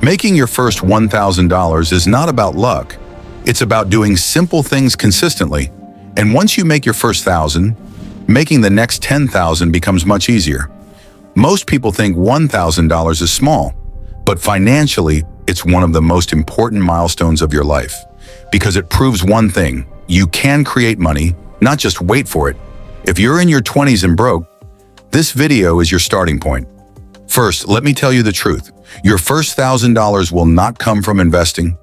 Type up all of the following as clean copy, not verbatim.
Making your first $1,000 is not about luck. It's about doing simple things consistently. And once you make your first 1,000, making the next 10,000 becomes much easier. Most people think $1,000 is small, but financially, it's one of the most important milestones of your life because it proves one thing: you can create money, not just wait for it. If you're in your 20s and broke, this video is your starting point. First, let me tell you the truth. Your first $1,000 will not come from investing.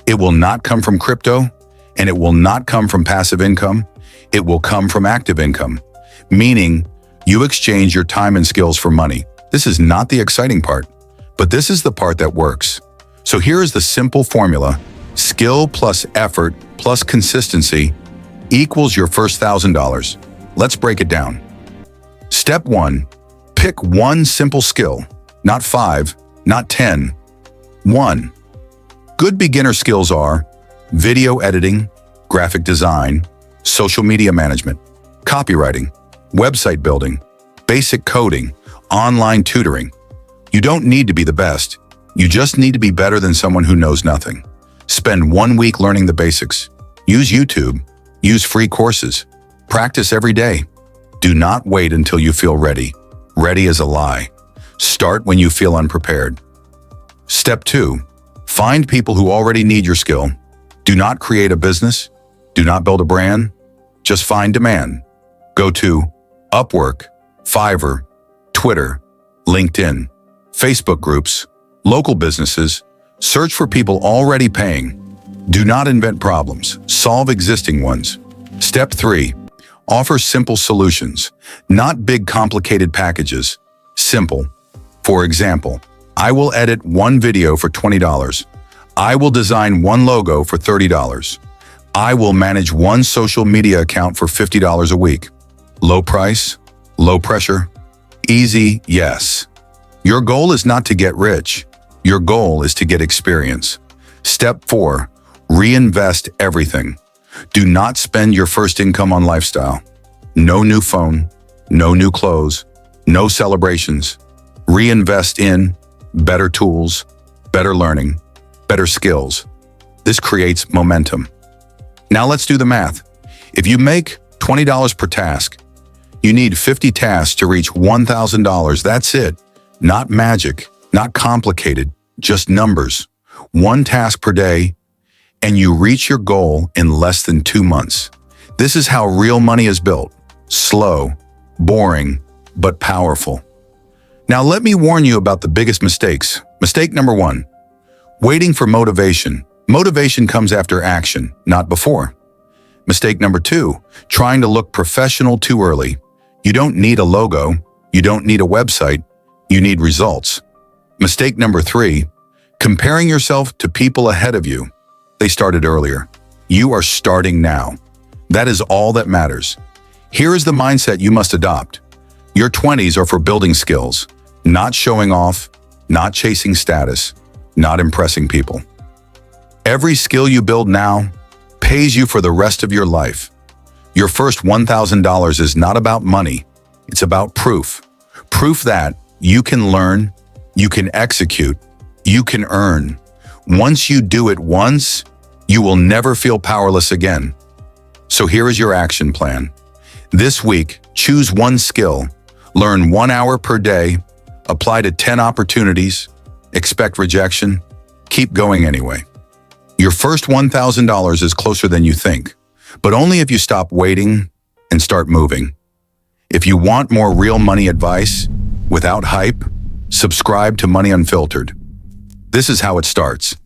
It will not come from crypto, and it will not come from passive income. It will come from active income, meaning you exchange your time and skills for money. This is not the exciting part, but this is the part that works. So here is the simple formula: skill plus effort plus consistency equals your first $1,000. Let's break it down. Step 1. Pick one simple skill, not 5, not 10. 1. Good beginner skills are video editing, graphic design, social media management, copywriting, website building, basic coding, online tutoring. You don't need to be the best. You just need to be better than someone who knows nothing. Spend 1 week learning the basics. Use YouTube. Use free courses. Practice every day. Do not wait until you feel ready. Ready is a lie. Start when you feel unprepared. Step 2. Find people who already need your skill. Do not create a business. Do not build a brand. Just find demand. Go to Upwork, Fiverr, Twitter, LinkedIn, Facebook groups, local businesses. Search for people already paying. Do not invent problems. Solve existing ones. Step 3. Offer simple solutions, not big complicated packages. Simple. For example, I will edit one video for $20. I will design one logo for $30. I will manage one social media account for $50 a week. Low price, low pressure, easy, yes. Your goal is not to get rich. Your goal is to get experience. Step 4. Reinvest everything. Do not spend your first income on lifestyle. No new phone, no new clothes, no celebrations. Reinvest in better tools, better learning, better skills. This creates momentum. Now let's do the math. If you make $20 per task, you need 50 tasks to reach $1,000. That's it. Not magic, not complicated, just numbers. 1 task per day, and you reach your goal in less than 2 months. This is how real money is built. Slow, boring, but powerful. Now let me warn you about the biggest mistakes. Mistake number 1. Waiting for motivation. Motivation comes after action, not before. Mistake number 2. Trying to look professional too early. You don't need a logo. You don't need a website. You need results. Mistake number 3. Comparing yourself to people ahead of you. They started earlier. You are starting now. That is all that matters. Here is the mindset you must adopt. Your 20s are for building skills, not showing off, not chasing status, not impressing people. Every skill you build now pays you for the rest of your life. Your first $1,000 is not about money. It's about proof. Proof that you can learn, you can execute, you can earn. Once you do it once, you will never feel powerless again. So here is your action plan. This week, choose one skill, learn 1 hour per day, apply to 10 opportunities, expect rejection, keep going anyway. Your first $1,000 is closer than you think, but only if you stop waiting and start moving. If you want more real money advice without hype, subscribe to Money Unfiltered. This is how it starts.